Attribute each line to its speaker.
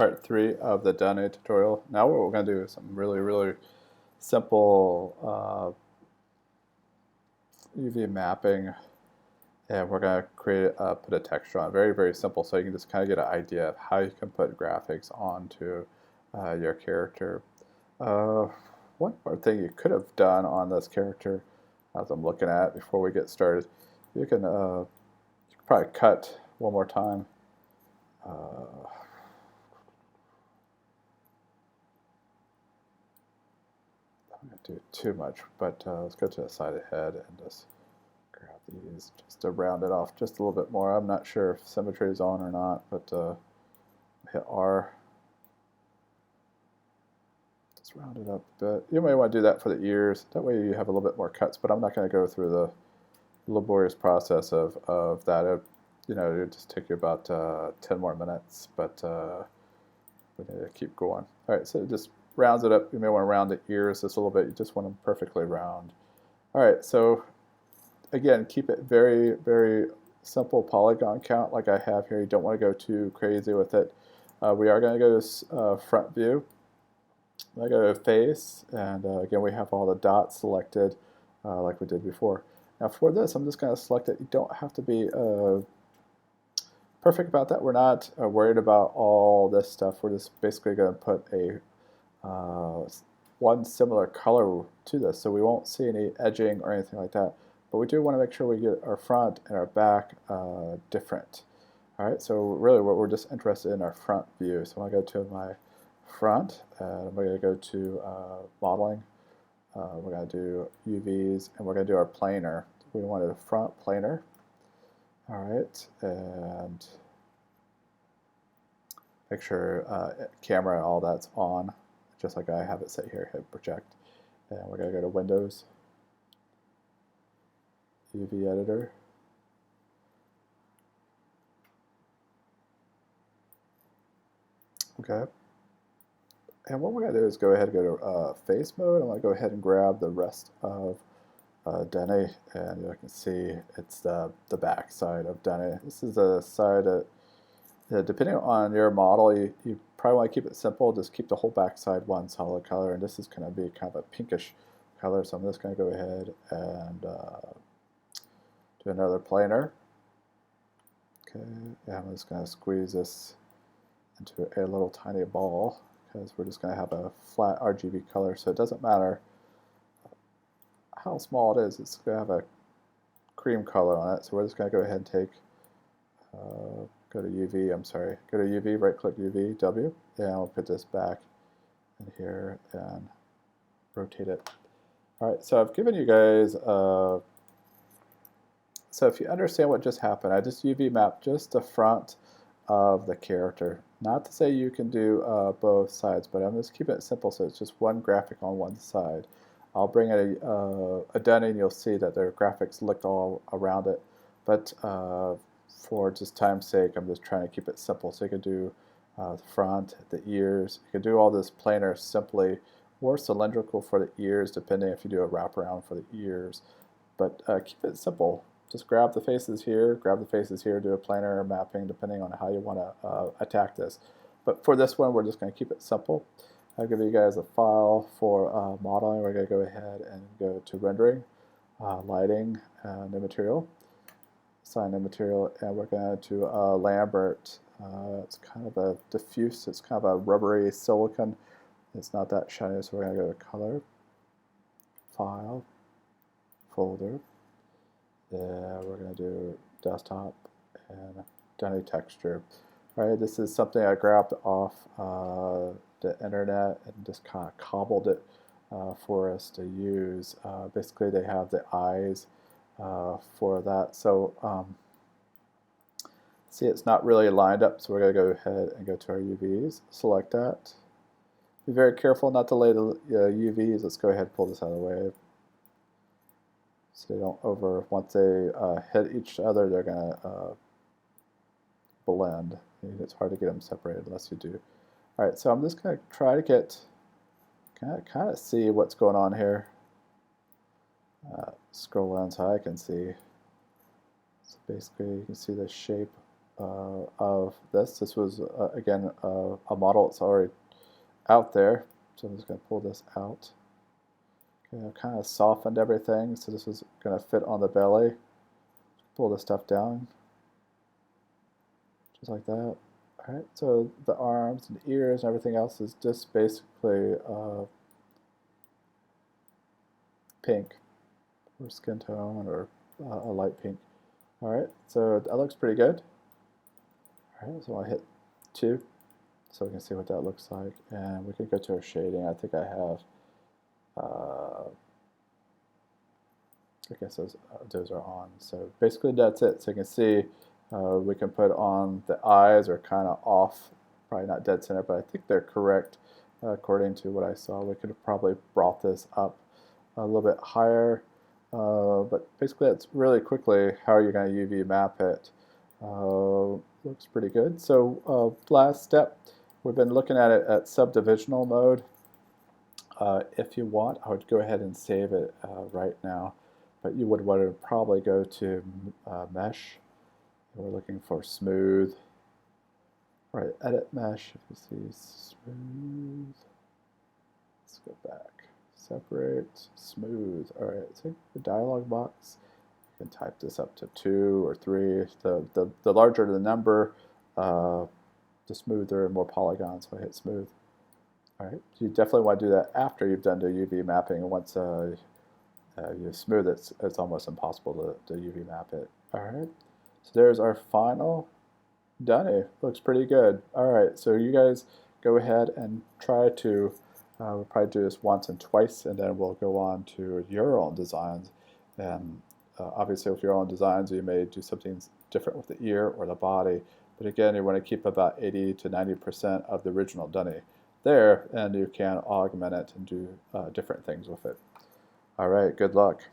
Speaker 1: Part 3 of the Dunny tutorial. Now what we're going to do is some really simple UV mapping, and we're going to put a texture on. Very simple, so you can just kind of get an idea of how you can put graphics onto your character. One more thing you could have done on this character, as I'm looking at it before we get started, you can probably cut one more time. I'm going to do too much, but let's go to the side of the head and just grab these just to round it off just a little bit more. I'm not sure if symmetry is on or not, but hit R. Just round it up a bit. You may want to do that for the ears. That way you have a little bit more cuts, but I'm not going to go through the laborious process of that. It would just take you about 10 more minutes, but we need to keep going. All right, so just rounds it up. You may want to round the ears just a little bit. You just want them perfectly round. All right, so again, keep it very simple polygon count like I have here. You don't want to go too crazy with it. We are going to go to front view. I go to face, and again, we have all the dots selected like we did before. Now for this, I'm just going to select it. You don't have to be perfect about that. We're not worried about all this stuff. We're just basically going to put a one similar color to this, so we won't see any edging or anything like that. But we do want to make sure we get our front and our back different. All right, so really we're just interested in our front view. So I'm going to go to my front, and I'm going to go to modeling. We're going to do UVs, and we're going to do our planar. We wanted a front planar. All right, and make sure camera and all that's on, just like I have it set here, hit project. And we're going to go to Windows, UV editor. Okay. And what we're going to do is go ahead and go to face mode. I'm going to go ahead and grab the rest of Dunny, and you can see it's the back side of Dunny. This is a side that, depending on your model, you probably want to keep it simple. Just keep the whole back side one solid color, and this is going to be kind of a pinkish color, so I'm just going to go ahead and do another planar. Okay, and I'm just going to squeeze this into a little tiny ball, because we're just going to have a flat RGB color, so it doesn't matter how small it is. It's going to have a cream color on it, so we're just going to go ahead and take, go to UV, go to UV, right click UV, W, and I'll put this back in here and rotate it. All right, so I've given you guys, so if you understand what just happened, I just UV mapped just the front of the character. Not to say you can do both sides, but I'm just keeping it simple, so it's just one graphic on one side. I'll bring a Dunny, and you'll see that their graphics looked all around it. But for just time's sake, I'm just trying to keep it simple. So you can do the front, the ears. You can do all this planar simply, or cylindrical for the ears, depending if you do a wraparound for the ears. But keep it simple. Just grab the faces here, do a planar mapping, depending on how you want to attack this. But for this one, we're just going to keep it simple. I'll give you guys a file for modeling. We're going to go ahead and go to rendering, lighting, new material, assign new material, and we're going to Lambert. It's kind of a diffuse, it's kind of a rubbery silicon. It's not that shiny, so we're going to go to color, file, folder. Yeah, we're going to do desktop and Dunny texture. All right, this is something I grabbed off the internet and just kind of cobbled it for us to use. Basically, they have the eyes for that. So see, it's not really lined up, so we're going to go ahead and go to our UVs, select that. Be very careful not to lay the UVs. Let's go ahead and pull this out of the way. So they don't once they hit each other, they're going to blend. It's hard to get them separated unless you do. All right, so I'm just going to try to get, kind of see what's going on here. Scroll down so I can see. So basically, you can see the shape of this. This was, again, a model that's already out there. So I'm just going to pull this out. Okay, I've kind of softened everything, so this is going to fit on the belly. Pull this stuff down, just like that. Alright, so the arms and ears and everything else is just basically pink, or skin tone, or a light pink. Alright, so that looks pretty good. Alright, so I hit 2, so we can see what that looks like. And we can go to our shading. I think I have, I guess those are on. So basically that's it. So you can see we can put on the eyes are kind of off, probably not dead center, but I think they're correct according to what I saw. We could have probably brought this up a little bit higher, but basically that's really quickly how you're going to UV map it. Looks pretty good. So last step, we've been looking at it at subdivisional mode. If you want, I would go ahead and save it right now, but you would want to probably go to mesh. We're looking for smooth. All right, edit mesh. If you see smooth, let's go back. Separate, smooth. All right, so the dialog box. You can type this up to 2 or 3. The larger the number, the smoother and more polygons. So I hit smooth. All right, so you definitely want to do that after you've done the UV mapping. And once you smooth it, it's almost impossible to UV map it. All right, so there's our final Dunny. Looks pretty good. All right, so you guys go ahead and try to, we'll probably do this once and twice, and then we'll go on to your own designs. And obviously with your own designs, you may do something different with the ear or the body. But again, you want to keep about 80 to 90% of the original Dunny there, and you can augment it and do different things with it. All right, good luck.